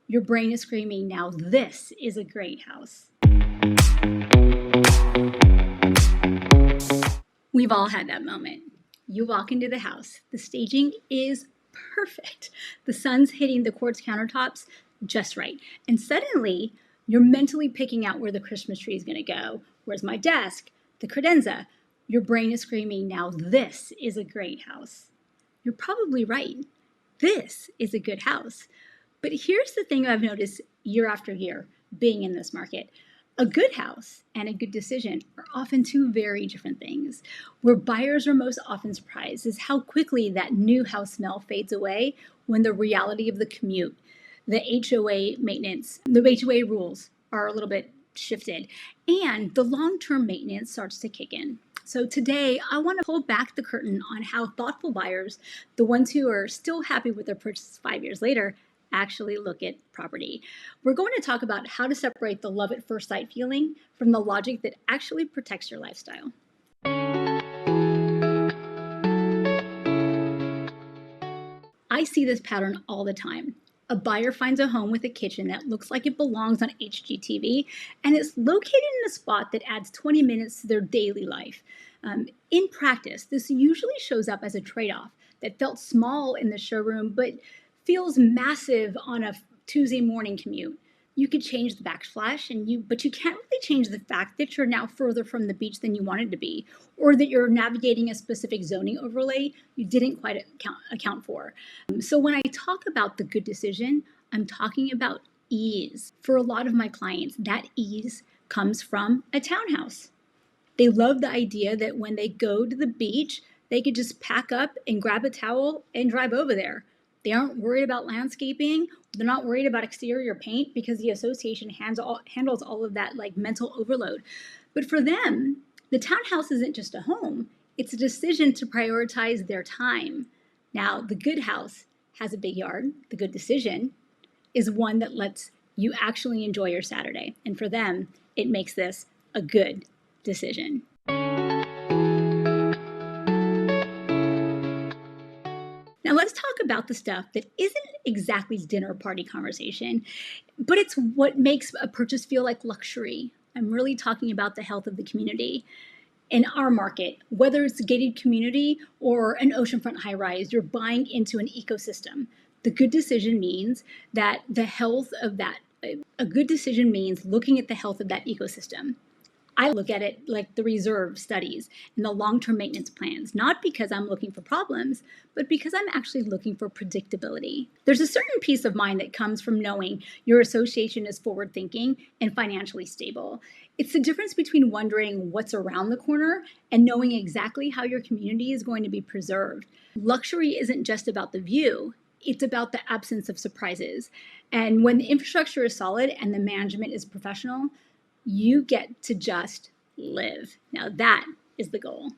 Your brain is screaming, now this is a great house. We've all had that moment. You walk into the house. The staging is perfect. The sun's hitting the quartz countertops just right. And suddenly, you're mentally picking out where the Christmas tree is going to go. Where's my desk? The credenza. Your brain is screaming, now this is a great house. You're probably right. This is a good house. But here's the thing I've noticed year after year being in this market. A good house and a good decision are often two very different things. Where buyers are most often surprised is how quickly that new house smell fades away when the reality of the commute, the HOA maintenance, the HOA rules are a little bit shifted, and the long-term maintenance starts to kick in. So today, I want to pull back the curtain on how thoughtful buyers, the ones who are still happy with their purchase 5 years later, actually look at property. We're going to talk about how to separate the love at first sight feeling from the logic that actually protects your lifestyle. I see this pattern all the time. A buyer finds a home with a kitchen that looks like it belongs on HGTV, and it's located in a spot that adds 20 minutes to their daily life. In practice, this usually shows up as a trade-off that felt small in the showroom, but feels massive on a Tuesday morning commute. You could change the backsplash, but you can't really change the fact that you're now further from the beach than you wanted to be, or that you're navigating a specific zoning overlay you didn't quite account for. So when I talk about the good decision, I'm talking about ease. For a lot of my clients, that ease comes from a townhouse. They love the idea that when they go to the beach, they could just pack up and grab a towel and drive over there. They aren't worried about landscaping. They're not worried about exterior paint because the association handles all of that like mental overload. But for them, the townhouse isn't just a home. It's a decision to prioritize their time. Now, the good house has a big yard. The good decision is one that lets you actually enjoy your Saturday. And for them, it makes this a good decision. Now let's talk about the stuff that isn't exactly dinner party conversation, but it's what makes a purchase feel like luxury. I'm really talking about the health of the community. In our market, whether it's a gated community or an oceanfront high-rise, you're buying into an ecosystem. The good decision means that a good decision means looking at the health of that ecosystem. I look at it like the reserve studies and the long-term maintenance plans, not because I'm looking for problems, but because I'm actually looking for predictability. There's a certain peace of mind that comes from knowing your association is forward-thinking and financially stable. It's the difference between wondering what's around the corner and knowing exactly how your community is going to be preserved. Luxury isn't just about the view. It's about the absence of surprises. And when the infrastructure is solid and the management is professional, you get to just live. Now that is the goal.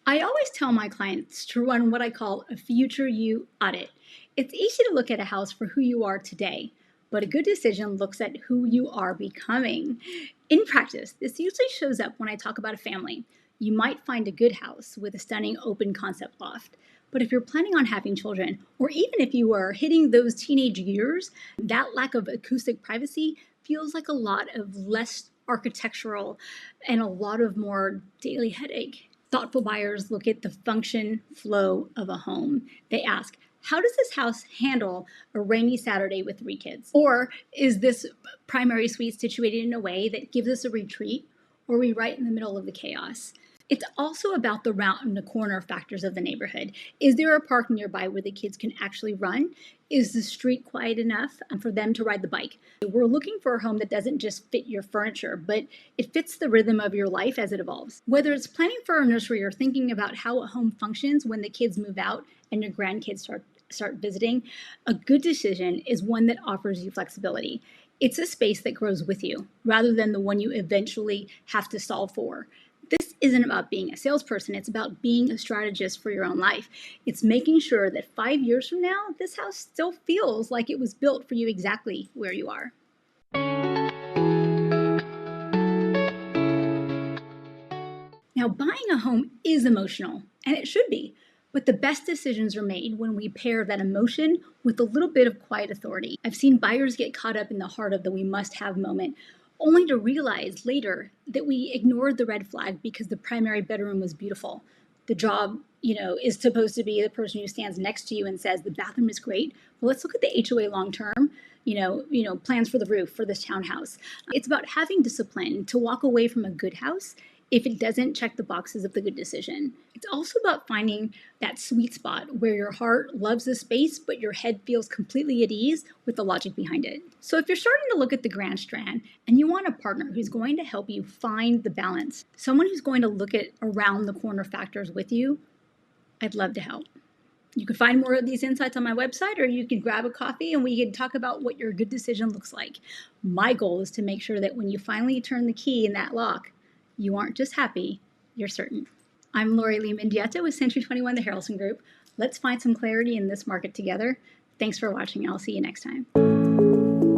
I always tell my clients to run what I call a future you audit. It's easy to look at a house for who you are today, but a good decision looks at who you are becoming. In practice, this usually shows up when I talk about a family. You might find a good house with a stunning open concept loft. But if you're planning on having children, or even if you are hitting those teenage years, that lack of acoustic privacy feels like a lot of less architectural and a lot of more daily headache. Thoughtful buyers look at the function flow of a home. They ask, how does this house handle a rainy Saturday with 3 kids? Or is this primary suite situated in a way that gives us a retreat, or are we right in the middle of the chaos? It's also about the route and the corner factors of the neighborhood. Is there a park nearby where the kids can actually run? Is the street quiet enough for them to ride the bike? We're looking for a home that doesn't just fit your furniture, but it fits the rhythm of your life as it evolves. Whether it's planning for a nursery or thinking about how a home functions when the kids move out and your grandkids start visiting, a good decision is one that offers you flexibility. It's a space that grows with you rather than the one you eventually have to solve for. This isn't about being a salesperson. It's about being a strategist for your own life. It's making sure that 5 years from now, this house still feels like it was built for you exactly where you are. Now, buying a home is emotional, and it should be. But the best decisions are made when we pair that emotion with a little bit of quiet authority. I've seen buyers get caught up in the heart of the we must have moment, only to realize later that we ignored the red flag because the primary bedroom was beautiful. The job, is supposed to be the person who stands next to you and says the bathroom is great. Well, let's look at the HOA long term. Plans for the roof for this townhouse. It's about having discipline to walk away from a good house if it doesn't check the boxes of the good decision. It's also about finding that sweet spot where your heart loves the space, but your head feels completely at ease with the logic behind it. So if you're starting to look at the Grand Strand and you want a partner who's going to help you find the balance, someone who's going to look at around the corner factors with you, I'd love to help. You can find more of these insights on my website, or you can grab a coffee and we can talk about what your good decision looks like. My goal is to make sure that when you finally turn the key in that lock, you aren't just happy, you're certain. I'm Lori Lee Mendieta with Century 21, the Harrelson Group. Let's find some clarity in this market together. Thanks for watching. I'll see you next time.